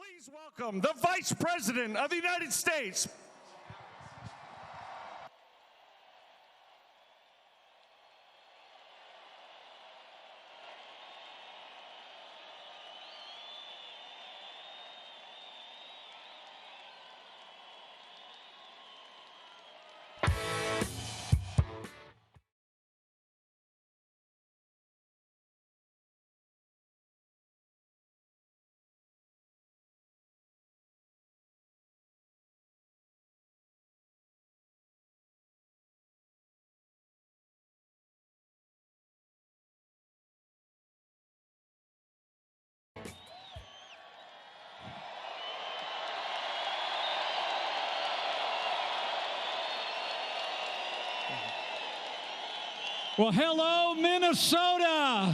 Please welcome the Vice President of the United States. Well, hello, Minnesota.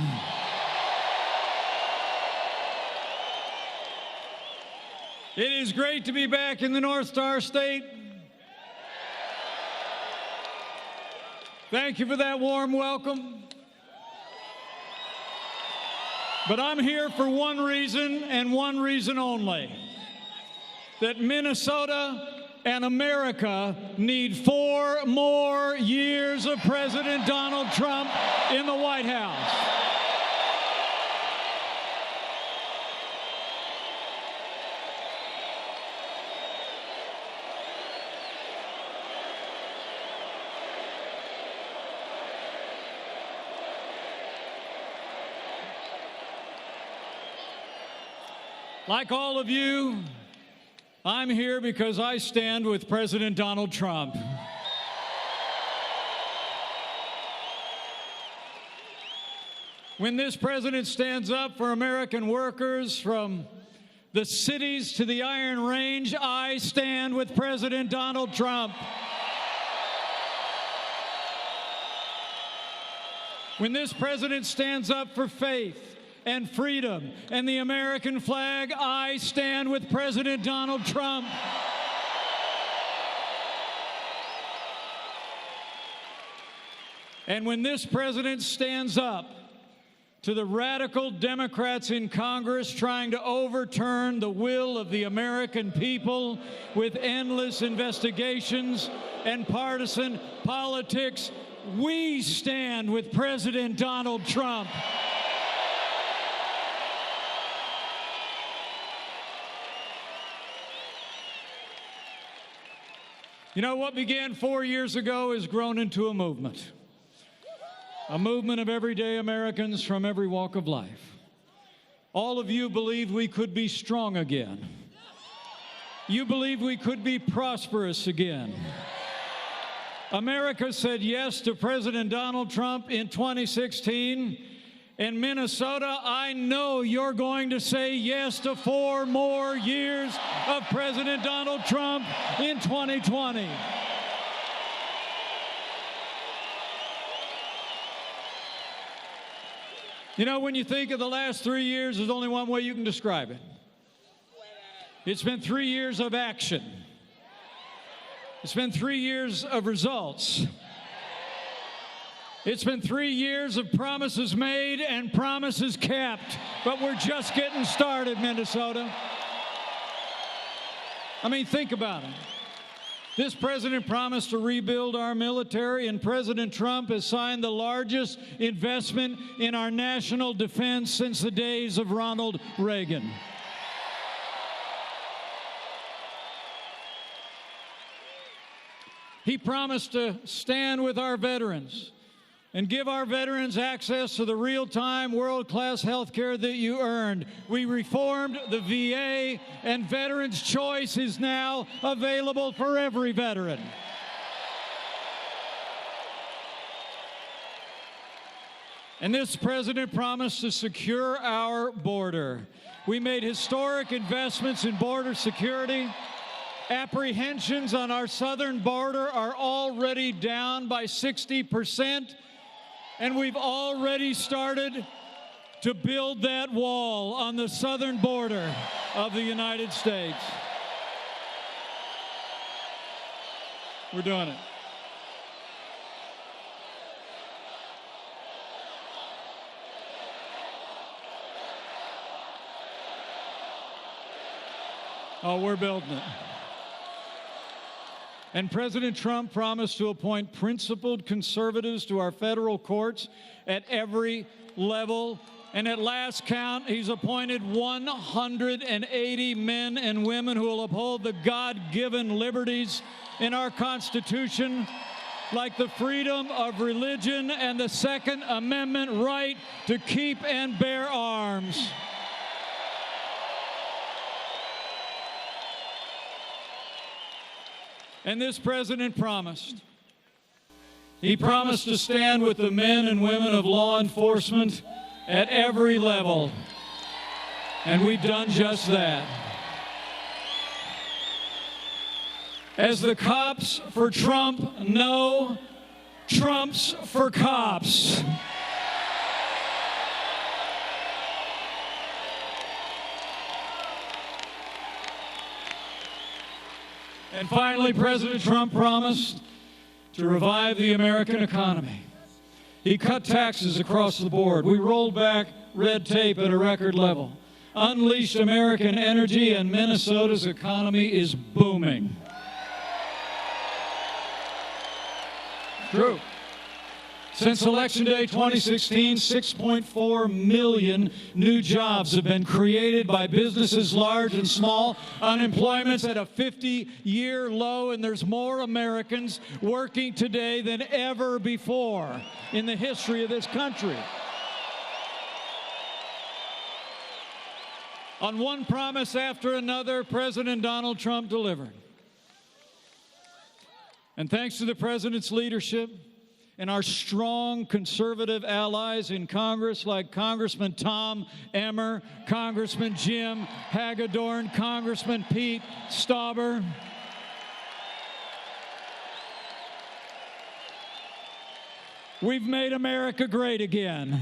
It is great to be back in the North Star State. Thank you for that warm welcome. But I'm here for one reason and one reason only: that Minnesota and America need 4 more years of President Donald Trump in the White House. Like all of you, I'm here because I stand with President Donald Trump. When this president stands up for American workers from the cities to the Iron Range, I stand with President Donald Trump. When this president stands up for faith and freedom and the American flag, I stand with President Donald Trump. And when this president stands up to the radical Democrats in Congress trying to overturn the will of the American people with endless investigations and partisan politics, we stand with President Donald Trump. You know, what began 4 years ago has grown into a movement of everyday Americans from every walk of life. All of you believed we could be strong again. You believed we could be prosperous again. America said yes to President Donald Trump in 2016. In Minnesota, I know you're going to say yes to 4 more years of President Donald Trump in 2020. You know, when you think of the last 3 years, there's only one way you can describe it. It's been 3 years of action. It's been 3 years of results. It's been 3 years of promises made and promises kept, but we're just getting started, Minnesota. I mean, think about it. This president promised to rebuild our military, and President Trump has signed the largest investment in our national defense since the days of Ronald Reagan. He promised to stand with our veterans and give our veterans access to the real-time, world-class health care that you earned. We reformed the VA, and Veterans Choice is now available for every veteran. And this president promised to secure our border. We made historic investments in border security. Apprehensions on our southern border are already down by 60%. And we've already started to build that wall on the southern border of the United States. We're doing it. Oh, we're building it. And President Trump promised to appoint principled conservatives to our federal courts at every level. And at last count, he's appointed 180 men and women who will uphold the God-given liberties in our Constitution, like the freedom of religion and the Second Amendment right to keep and bear arms. And this president promised. He promised to stand with the men and women of law enforcement at every level. And we've done just that. As the cops for Trump know, Trump's for cops. And finally, President Trump promised to revive the American economy. He cut taxes across the board. We rolled back red tape at a record level, unleashed American energy, and Minnesota's economy is booming. True. Since Election Day 2016, 6.4 million new jobs have been created by businesses large and small. Unemployment's at a 50-year low, and there's more Americans working today than ever before in the history of this country. On one promise after another, President Donald Trump delivered. And thanks to the president's leadership and our strong conservative allies in Congress like Congressman Tom Emmer, Congressman Jim Hagedorn, Congressman Pete Stauber, we've made America great again.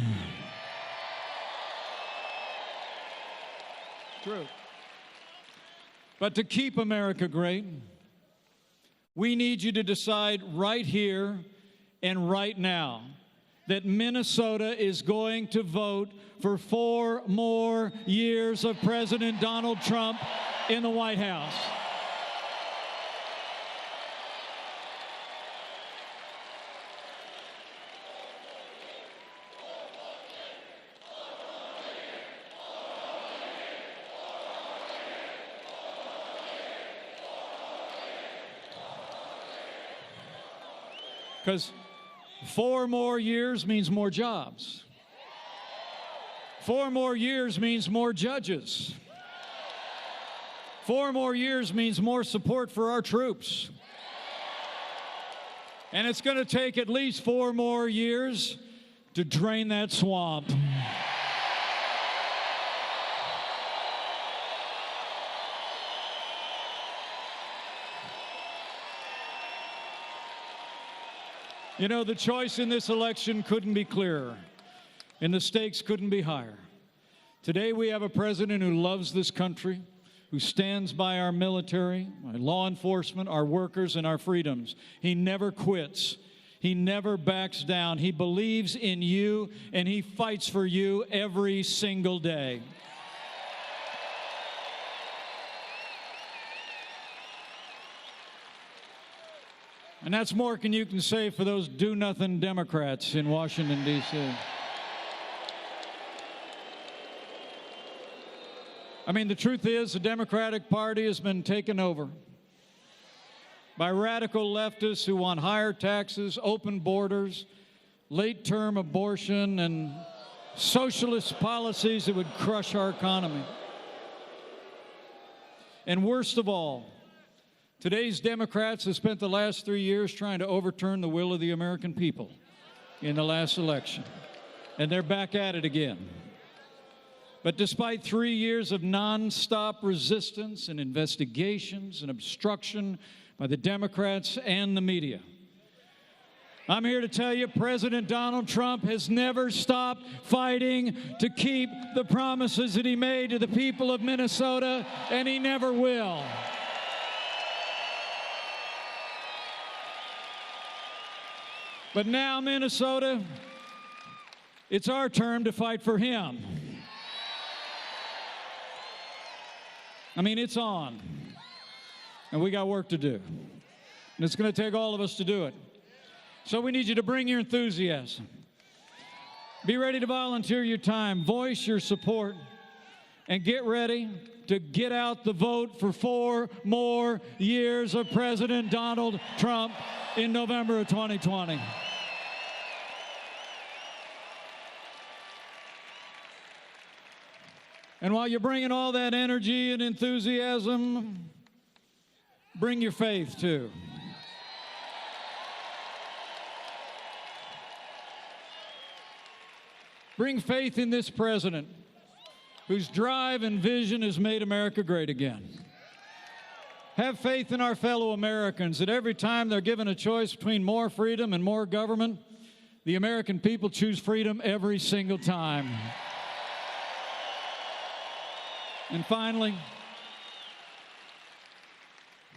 True. But to keep America great, we need you to decide right here and right now that Minnesota is going to vote for 4 more years of President Donald Trump in the White House. Because 4 more years means more jobs. 4 more years means more judges. 4 more years means more support for our troops. And it's going to take at least 4 more years to drain that swamp. You know, the choice in this election couldn't be clearer, and the stakes couldn't be higher. Today we have a president who loves this country, who stands by our military, our law enforcement, our workers, and our freedoms. He never quits. He never backs down. He believes in you, and he fights for you every single day. And that's more than you can say for those do-nothing Democrats in Washington, D.C. I mean, the truth is the Democratic Party has been taken over by radical leftists who want higher taxes, open borders, late-term abortion, and socialist policies that would crush our economy. And worst of all, today's Democrats have spent the last 3 years trying to overturn the will of the American people in the last election, and they're back at it again. But despite 3 years of nonstop resistance and investigations and obstruction by the Democrats and the media, I'm here to tell you President Donald Trump has never stopped fighting to keep the promises that he made to the people of Minnesota, and he never will. But now, Minnesota, it's our turn to fight for him. I mean, it's on. And we got work to do. And it's going to take all of us to do it. So we need you to bring your enthusiasm. Be ready to volunteer your time, voice your support, and get ready to get out the vote for 4 more years of President Donald Trump in November of 2020. And while you're bringing all that energy and enthusiasm, bring your faith too. Bring faith in this president whose drive and vision has made America great again. Have faith in our fellow Americans that every time they're given a choice between more freedom and more government, the American people choose freedom every single time. And finally,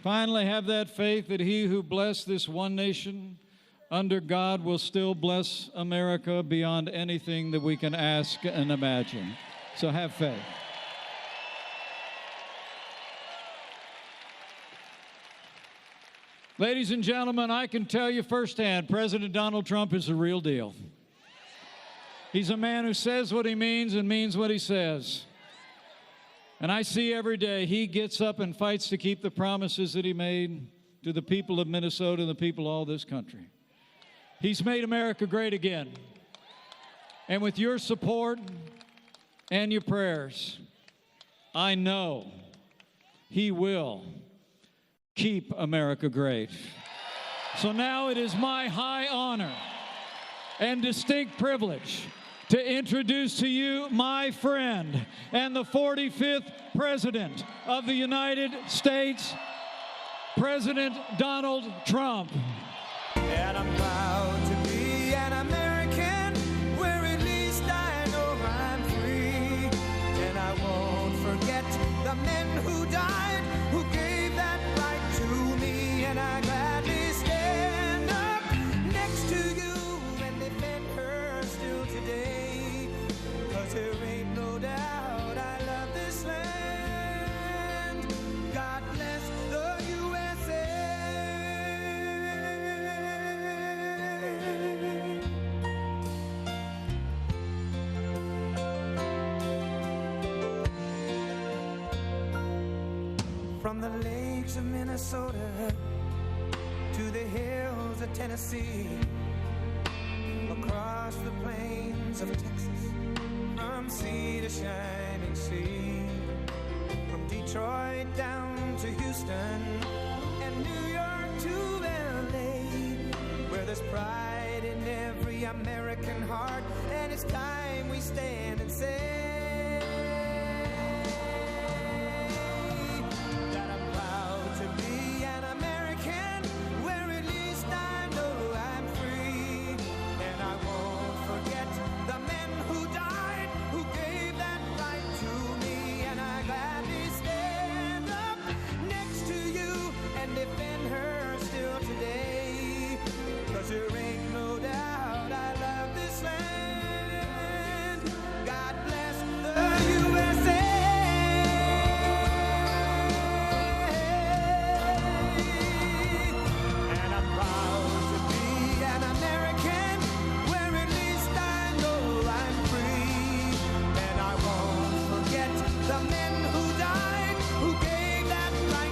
have that faith that he who blessed this one nation under God will still bless America beyond anything that we can ask and imagine. So have faith. Ladies and gentlemen, I can tell you firsthand, President Donald Trump is the real deal. He's a man who says what he means and means what he says. And I see every day he gets up and fights to keep the promises that he made to the people of Minnesota and the people of all this country. He's made America great again. And with your support and your prayers, I know he will keep America great. So now it is my high honor and distinct privilege to introduce to you my friend and the 45th President of the United States, President Donald Trump. And I'm proud to be an American, where at least I know I'm free. And I won't forget the men who died, who gave that right to me. And I gladly stand up next to you and defend her still today. 'Cause there ain't no doubt I love this land. God bless the USA. From the lakes of Minnesota to the hills of Tennessee, across the plains of Texas, from sea to shining sea, from Detroit down to Houston and New York to LA, where there's pride in every American.